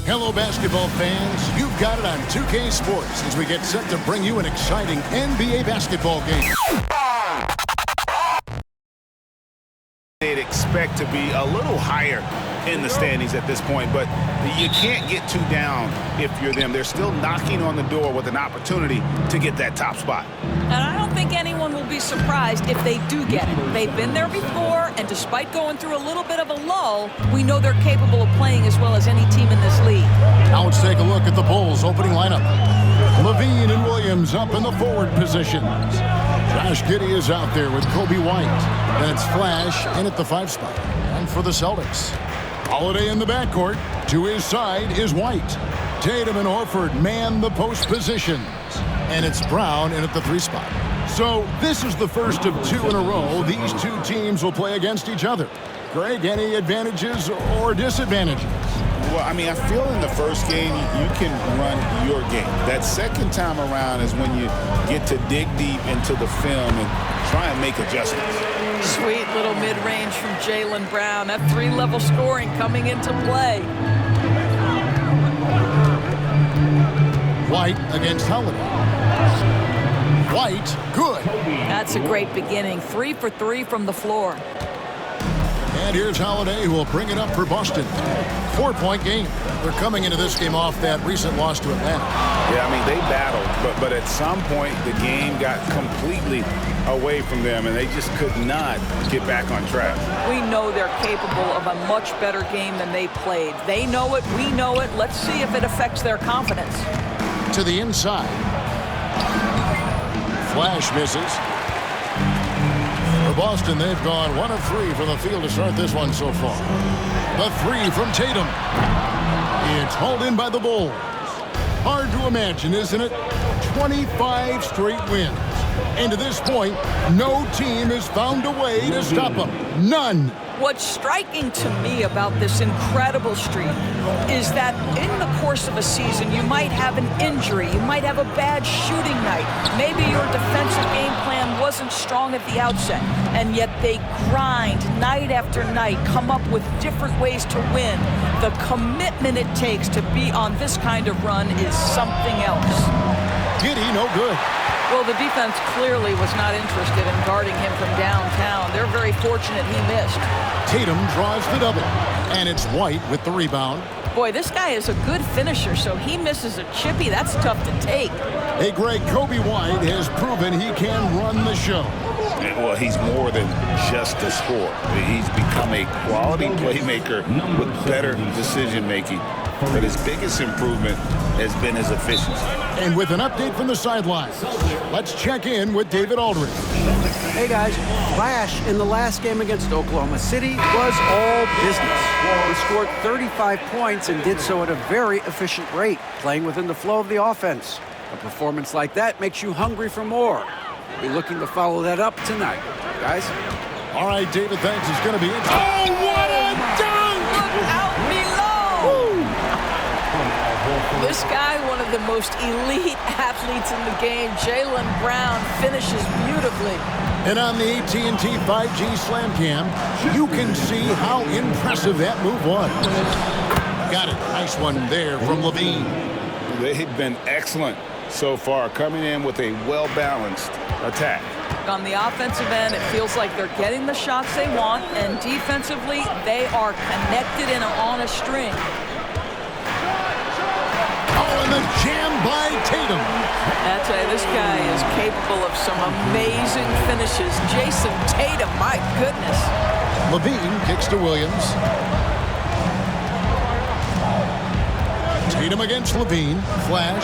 Hello, basketball fans. You've got it on 2K Sports as we get set to bring you an exciting NBA basketball game. They'd expect to be a little higher in the standings at this point, but you can't get too down if you're them. They're still knocking on the door with an opportunity to get that top spot. And I don't think anyone will be surprised if they do get it. They've been there before, and despite going through a little bit of a lull, we know they're capable of playing as well as any team in this league. Now let's take a look at the Bulls' opening lineup. Levine and Williams up in the forward positions. Josh Giddey is out there with Kobe White. Then it's Flash in at the 5 spot. And for the Celtics, Holiday in the backcourt. To his side is White. Tatum and Horford man the post positions. And it's Brown in at the 3 spot. So this is the first of 2 in a row these two teams will play against each other. Greg, any advantages or disadvantages? Well, I mean, I feel in the first game, you can run your game. That second time around is when you get to dig deep into the film and try and make adjustments. Sweet little mid-range from Jaylen Brown. That 3-level scoring coming into play. White against Holiday. White, good. That's a great beginning. 3 for 3 from the floor. And here's Holiday, who will bring it up for Boston. 4-point game. They're coming into this game off that recent loss to Atlanta. Yeah, I mean, they battled, but at some point, the game got completely away from them, and they just could not get back on track. We know they're capable of a much better game than they played. They know it, we know it. Let's see if it affects their confidence. To the inside. Flash misses. For Boston, they've gone 1 of 3 from the field to start this one so far. The 3 from Tatum. It's hauled in by the Bulls. Hard to imagine, isn't it? 25 straight wins. And to this point, no team has found a way to stop them. None. What's striking to me about this incredible streak is that in the course of a season, you might have an injury, you might have a bad shooting night. Maybe your defensive game plan wasn't strong at the outset, and yet they grind night after night, come up with different ways to win. The commitment it takes to be on this kind of run is something else. Giddy, no good. Well, the defense clearly was not interested in guarding him from downtown. They're very fortunate he missed. Tatum draws the double, and it's White with the rebound. Boy, this guy is a good finisher, so he misses a chippy. That's tough to take. Hey, Greg, Kobe White has proven he can run the show. Well, he's more than just a scorer. He's become a quality playmaker with better decision-making. But his biggest improvement has been his efficiency. And with an update from the sidelines, let's check in with David Aldridge. Hey guys, Flash in the last game against Oklahoma City was all business. He scored 35 points and did so at a very efficient rate, playing within the flow of the offense. A performance like that makes you hungry for more. We'll be looking to follow that up tonight. Guys? All right, David, thanks. It's going to be interesting. Oh, what a dunk! Look out below! This guy, one of the most elite athletes in the game, Jaylen Brown, finishes beautifully. And on the AT&T 5G Slam Cam, you can see how impressive that move was. Got it. Nice one there from Levine. They've been excellent so far, coming in with a well-balanced attack. On the offensive end, it feels like they're getting the shots they want, and defensively, they are connected and on a string. Oh, and the jam by Tatum. I tell you, this guy is capable of some amazing finishes. Jason Tatum, my goodness. Levine kicks to Williams. Tatum against Levine. Flash.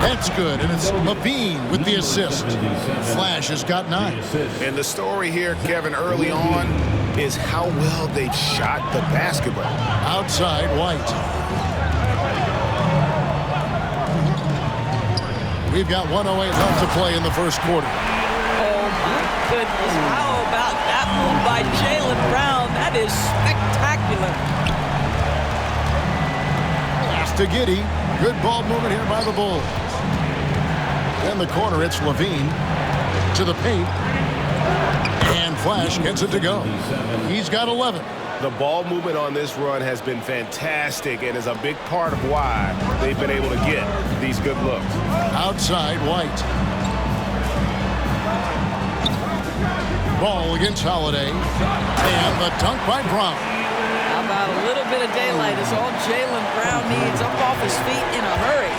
That's good, and it's Levine with the assist. Flash has got 9. And the story here, Kevin, early on, is how well they've shot the basketball. Outside, White. We've got 1:08 left to play in the first quarter. Oh, my goodness. How about that move by Jaylen Brown? That is spectacular. Pass to Giddy. Good ball movement here by the Bulls. In the corner, it's Levine to the paint. And Flash gets it to go. He's got 11. The ball movement on this run has been fantastic and is a big part of why they've been able to get these good looks. Outside, White. Ball against Holiday. And the dunk by Brown. How about a little bit of daylight is all Jaylen Brown needs, up off his feet in a hurry.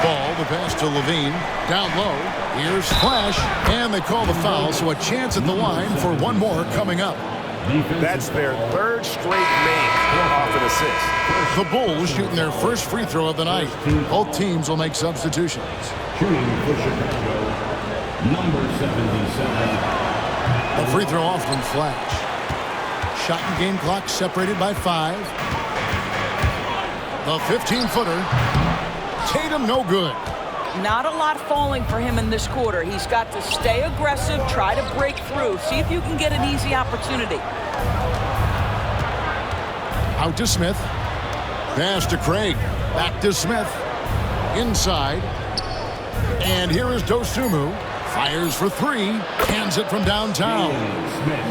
Ball, the pass to Levine. Down low. Here's Flash. And they call the foul, so a chance at the line for one more coming up. That's their third straight make off an assist. The Bulls shooting their first free throw of the night. Both teams will make substitutions. Shooting for Chicago, number 77. A free throw off from Flash. Shot and game clock separated by 5. The 15-footer. Tatum no good. Not a lot falling for him in this quarter. He's got to stay aggressive, try to break through, see if you can get an easy opportunity. Out to Smith. Pass to Craig. Back to Smith. Inside. And here is Dosunmu. Fires for 3. Hands it from downtown.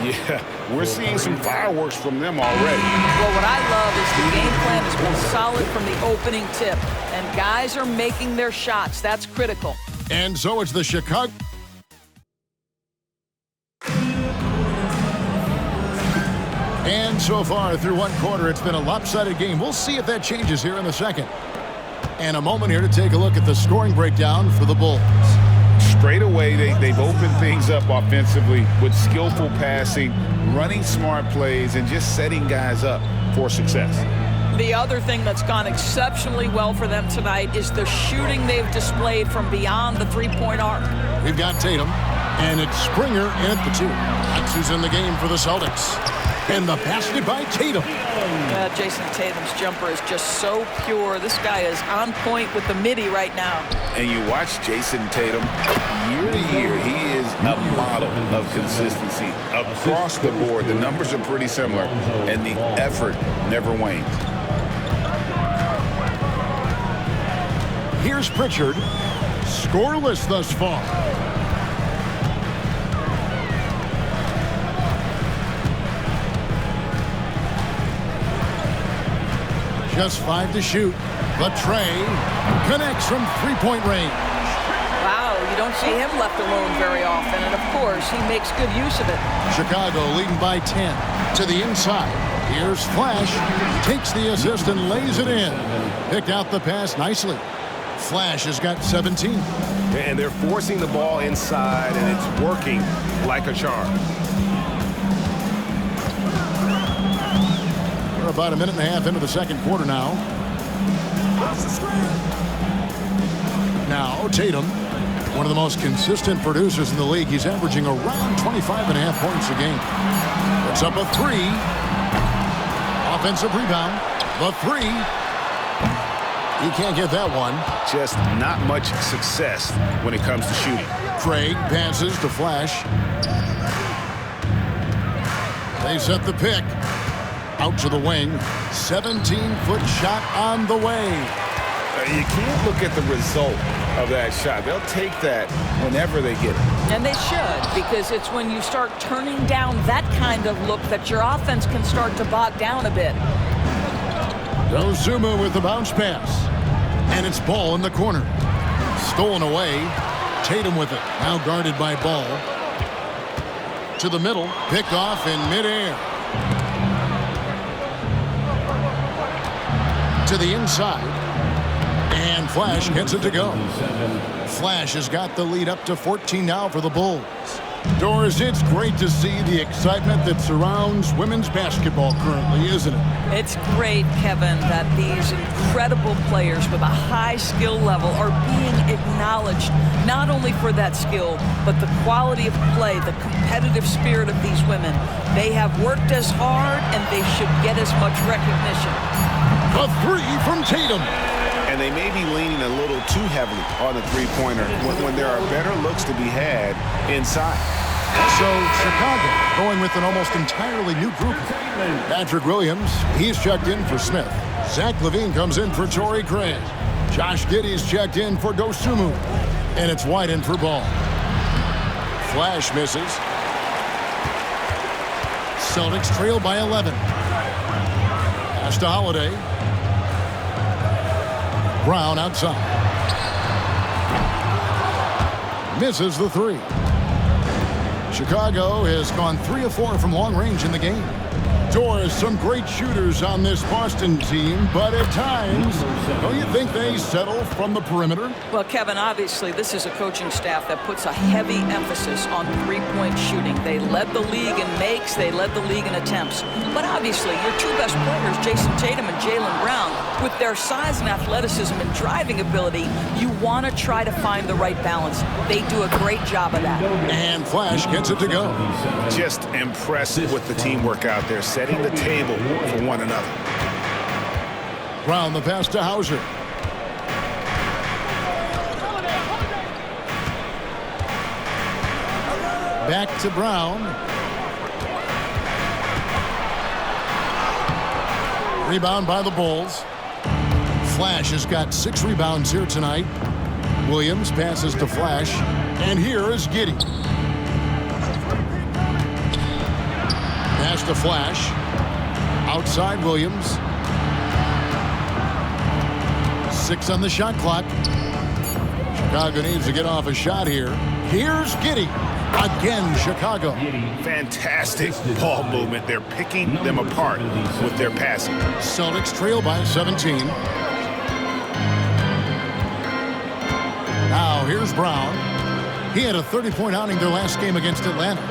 Yeah, we're seeing some fireworks from them already. Well, what I love is the game plan has been solid from the opening tip. And guys are making their shots. That's critical. And so it's the Chicago. And so far through one quarter, it's been a lopsided game. We'll see if that changes here in the second. And a moment here to take a look at the scoring breakdown for the Bulls. Straight away, they've opened things up offensively with skillful passing, running smart plays, and just setting guys up for success. The other thing that's gone exceptionally well for them tonight is the shooting they've displayed from beyond the three-point arc. We've got Tatum, and it's Springer in at the 2. That's who's in the game for the Celtics. And the basket by Tatum. Jason Tatum's jumper is just so pure. This guy is on point with the midi right now. And you watch Jason Tatum year to year. He is a model of consistency across the board. The numbers are pretty similar, and the effort never wanes. Here's Pritchard. Scoreless thus far. Just 5 to shoot. But Trey connects from three-point range. Wow, you don't see him left alone very often, and of course, he makes good use of it. Chicago leading by 10 to the inside. Here's Flash. Takes the assist and lays it in. Picked out the pass nicely. Flash has got 17. And they're forcing the ball inside, and it's working like a charm. We're about a minute and a half into the second quarter now. Now Tatum, one of the most consistent producers in the league. He's averaging around 25.5 points a game. Puts up a 3. Offensive rebound. The 3. He can't get that one. Just not much success when it comes to shooting. Craig passes to Flash. They set the pick. Out to the wing. 17-foot shot on the way. You can't look at the result of that shot. They'll take that whenever they get it. And they should, because it's when you start turning down that kind of look that your offense can start to bog down a bit. Dosunmu with the bounce pass. And it's Ball in the corner. Stolen away. Tatum with it. Now guarded by Ball. To the middle. Picked off in midair. To the inside. And Flash gets it to go. Flash has got the lead up to 14 now for the Bulls. Doris, it's great to see the excitement that surrounds women's basketball currently, isn't it? It's great, Kevin, that these incredible players with a high skill level are being acknowledged, not only for that skill, but the quality of play, the competitive spirit of these women. They have worked as hard, and they should get as much recognition. A 3 from Tatum. And they may be leaning a little too heavily on the three-pointer when there are better looks to be had inside. So Chicago going with an almost entirely new group. Patrick Williams, he's checked in for Smith. Zach LaVine comes in for Torrey Craig. Josh Giddey's checked in for Dosunmu. And it's White in for Ball. Flash misses. Celtics trail by 11. Pass to Holiday. Brown outside. Misses the three. Chicago has gone 3 of 4 from long range in the game. Doors, some great shooters on this Boston team, but at times, don't you think they settle from the perimeter? Well, Kevin, obviously, this is a coaching staff that puts a heavy emphasis on three-point shooting. They led the league in makes, they led the league in attempts. But obviously, your two best players, Jason Tatum and Jaylen Brown, with their size and athleticism and driving ability, you want to try to find the right balance. They do a great job of that. And Flash gets it to go. Just impressive with the teamwork out there, setting the table for one another. Brown the pass to Hauser. Back to Brown. Rebound by the Bulls. Flash has got 6 rebounds here tonight. Williams passes to Flash. And here is Geri. Pass to Flash. Outside Williams. 6 on the shot clock. Chicago needs to get off a shot here. Here's Geri. Again, Chicago. Fantastic ball movement. They're picking them apart with their passing. Celtics trail by 17. Now here's Brown. He had a 30-point outing their last game against Atlanta.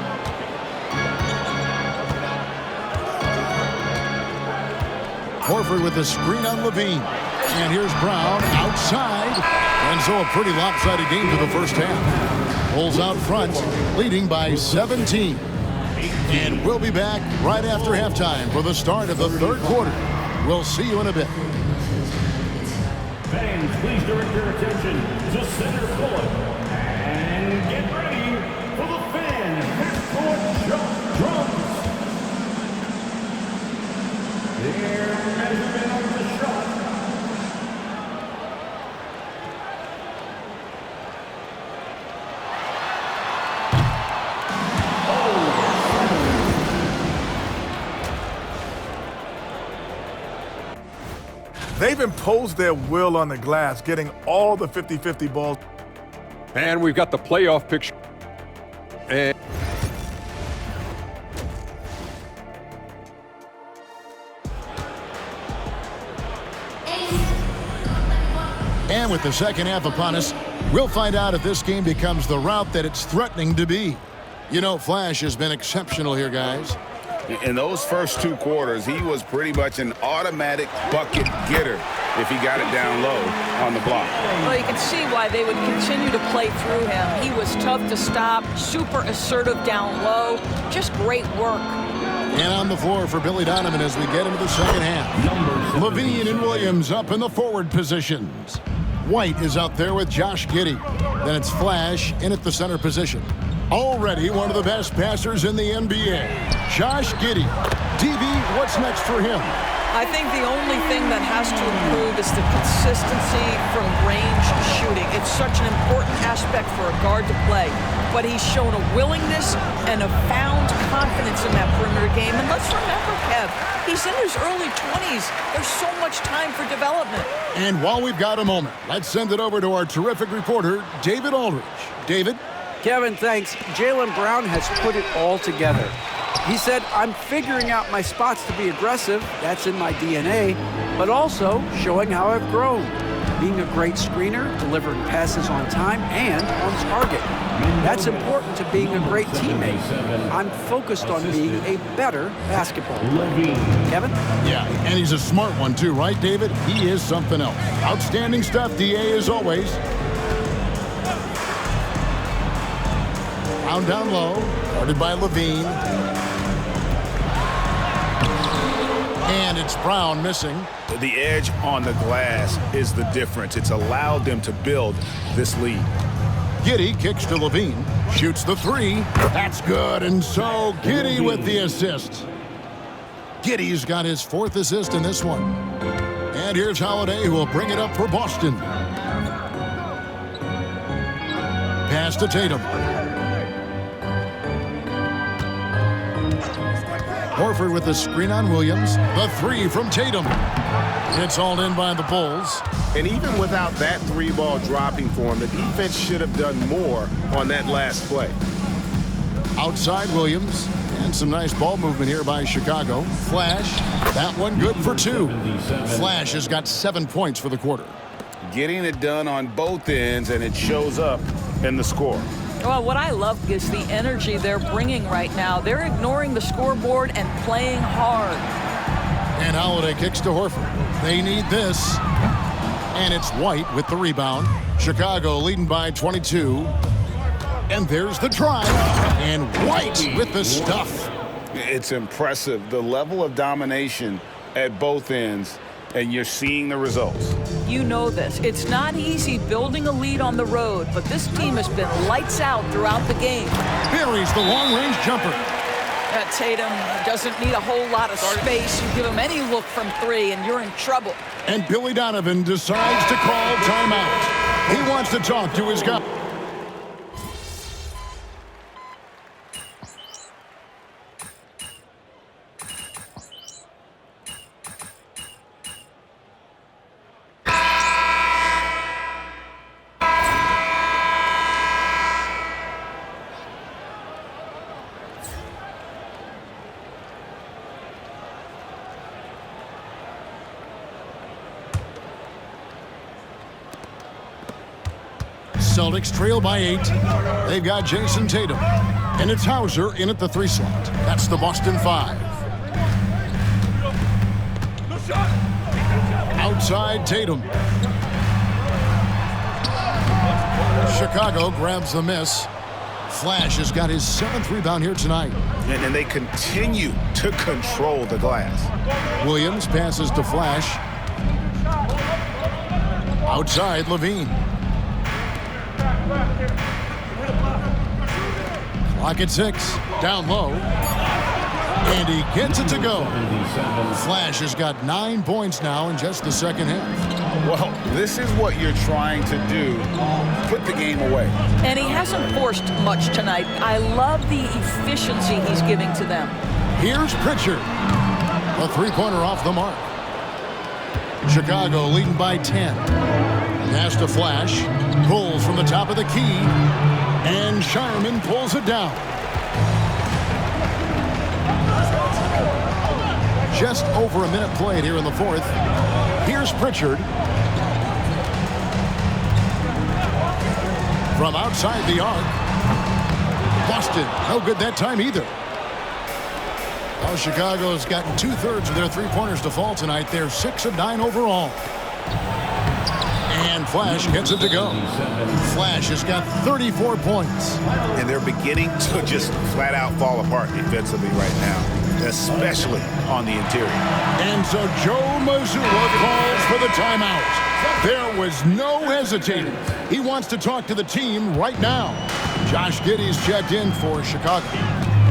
Horford with the screen on Levine. And here's Brown outside. And so a pretty lopsided game for the first half. Bulls out front, leading by 17. And we'll be back right after halftime for the start of the third quarter. We'll see you in a bit. Fans, please direct your attention to center court. And get ready for the fan half-court shot drums. Their measurement of the shot. They've imposed their will on the glass, getting all the 50-50 balls. And we've got the playoff picture. And with the second half upon us, we'll find out if this game becomes the route that it's threatening to be. You know, Flash has been exceptional here, guys. In those first 2 quarters, he was pretty much an automatic bucket getter if he got it down low on the block. Well, you can see why they would continue to play through him. He was tough to stop, super assertive down low, just great work. And on the floor for Billy Donovan as we get into the second half. Levine and Williams up in the forward positions. White is out there with Josh Giddey. Then it's Flash in at the center position. Already one of the best passers in the NBA. Josh Giddey. DB, what's next for him? I think the only thing that has to improve is the consistency from range shooting. It's such an important aspect for a guard to play. But he's shown a willingness and a found confidence in that perimeter game. And let's remember, Kev, he's in his early 20s. There's so much time for development. And while we've got a moment, let's send it over to our terrific reporter, David Aldridge. David? Kevin, thanks. Jaylen Brown has put it all together. He said, I'm figuring out my spots to be aggressive. That's in my DNA. But also showing how I've grown. Being a great screener, delivering passes on time and on target. That's important to being a great teammate. I'm focused on being a better basketball player. Kevin? Yeah, and he's a smart one too, right, David? He is something else. Outstanding stuff, DA, as always. Down low, guarded by Levine. And it's Brown missing. The edge on the glass is the difference. It's allowed them to build this lead. Giddey kicks to Levine, shoots the three. That's good, and so Giddey with the assist. Giddey's got his 4th assist in this one. And here's Holiday, who will bring it up for Boston. Pass to Tatum. Horford with the screen on Williams. The three from Tatum. It's all in by the Bulls. And even without that three-ball dropping for him, the defense should have done more on that last play. Outside Williams. And some nice ball movement here by Chicago. Flash. That one good for 2. Flash has got 7 points for the quarter. Getting it done on both ends, and it shows up in the score. Well, what I love is the energy they're bringing right now. They're ignoring the scoreboard and playing hard. And Holiday kicks to Horford. They need this. And it's White with the rebound. Chicago leading by 22. And there's the drive. And White with the stuff. It's impressive, the level of domination at both ends, and you're seeing the results. You know this. It's not easy building a lead on the road, but this team has been lights out throughout the game. Buries the long-range jumper. Tatum doesn't need a whole lot of space. You give him any look from 3, and you're in trouble. And Billy Donovan decides to call timeout. He wants to talk to his guy. Celtics trail by 8. They've got Jason Tatum. And it's Hauser in at the 3 slot. That's the Boston 5. Outside Tatum. Chicago grabs the miss. Flash has got his 7th rebound here tonight. And they continue to control the glass. Williams passes to Flash. Outside Levine. Clock at 6. Down low. And he gets it to go. Flash has got 9 points now in just the second half. Well, this is what you're trying to do. Put the game away. And he hasn't forced much tonight. I love the efficiency he's giving to them. Here's Pritchard. A 3-pointer off the mark. Chicago leading by 10. Pass to Flash. Pulls from the top of the key. And Shireman pulls it down. Just over a minute played here in the 4th. Here's Pritchard. From outside the arc. Boston, no good that time either. Well, Chicago's gotten 2/3 of their 3-pointers to fall tonight. They're 6 of 9 overall. And Flash gets it to go. Flash has got 34 points. And they're beginning to just flat out fall apart defensively right now, especially on the interior. And so Joe Mazzulla calls for the timeout. There was no hesitating. He wants to talk to the team right now. Josh Giddey's checked in for Chicago.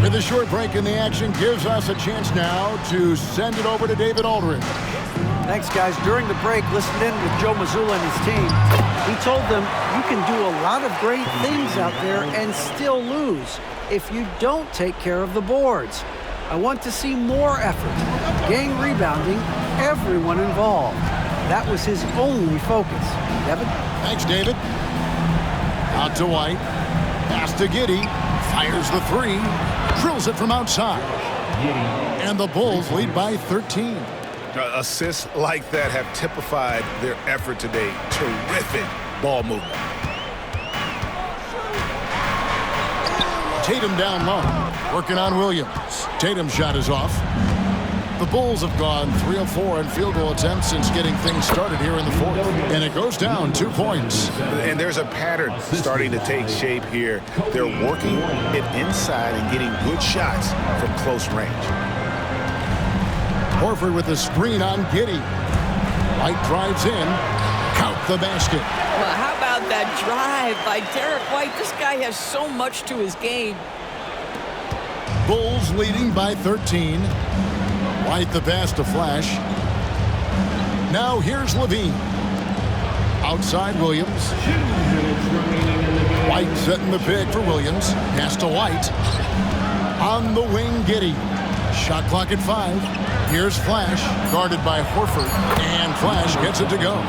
With a short break in the action gives us a chance now to send it over to David Aldridge. Thanks, guys. During the break, listened in with Joe Mazzulla and his team. He told them you can do a lot of great things out there and still lose if you don't take care of the boards. I want to see more effort, gang rebounding, everyone involved. That was his only focus. Devin? Thanks, David. Out to White. Pass to Giddey. Fires the 3. Drills it from outside. And the Bulls lead by 13. Assists like that have typified their effort today. Terrific ball movement. Tatum down low. Working on Williams. Tatum's shot is off. The Bulls have gone 3 of 4 in field goal attempts since getting things started here in the 4th. And it goes down 2 points. And there's a pattern starting to take shape here. They're working it inside and getting good shots from close range. Horford with the screen on Giddey. White drives in. Count the basket. Well, how about that drive by Derek White? This guy has so much to his game. Bulls leading by 13. White the pass to Flash. Now here's Levine. Outside Williams. White setting the pick for Williams. Pass to White. On the wing, Giddey. Shot clock at 5. Here's Flash, guarded by Horford, and Flash gets it to go.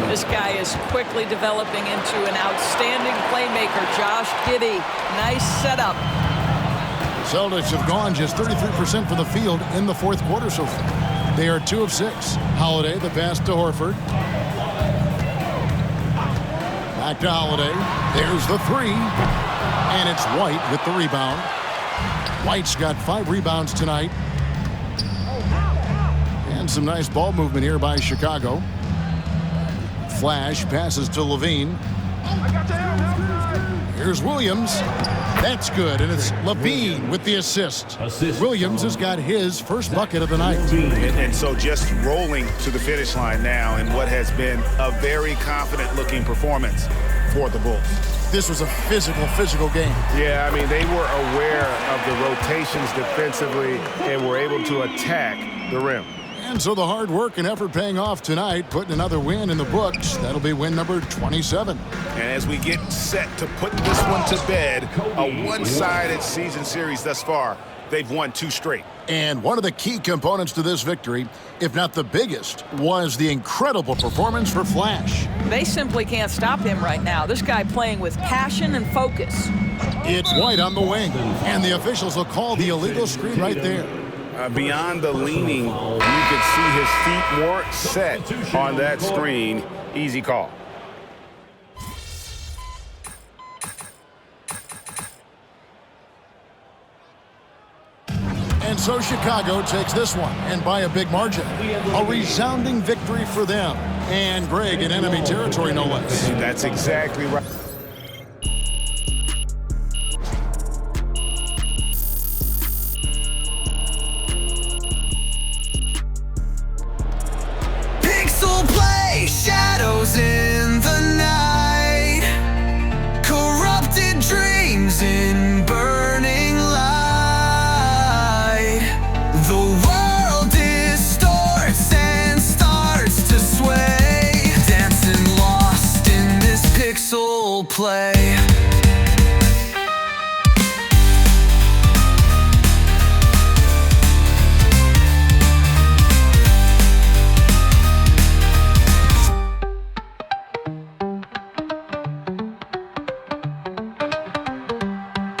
This guy is quickly developing into an outstanding playmaker, Josh Giddey. Nice setup. Celtics have gone just 33% from the field in the fourth quarter so far. They are 2 of 6. Holiday, the pass to Horford. Back to Holiday. There's the 3. And it's White with the rebound. White's got 5 rebounds tonight. And some nice ball movement here by Chicago. Flash passes to Levine. Here's Williams. That's good, and it's Levine with the assist. Williams has got his first bucket of the night. And so just rolling to the finish line now in what has been a very confident-looking performance for the Bulls. This was a physical game. Yeah, I mean, they were aware of the rotations defensively and were able to attack the rim. And so the hard work and effort paying off tonight, putting another win in the books. That'll be win number 27. And as we get set to put this one to bed, a one-sided season series thus far, they've won 2 straight. And one of the key components to this victory, if not the biggest, was the incredible performance for Flash. They simply can't stop him right now. This guy playing with passion and focus. It's White on the wing, and the officials will call the illegal screen right there. Beyond the leaning, you could see his feet more set on that screen. Easy call. And so Chicago takes this one, and by a big margin. A resounding victory for them. And Greg in enemy territory, no less. That's exactly right. Shadows in the night, corrupted dreams in burning light. The world distorts and starts to sway, dancing lost in this pixel play.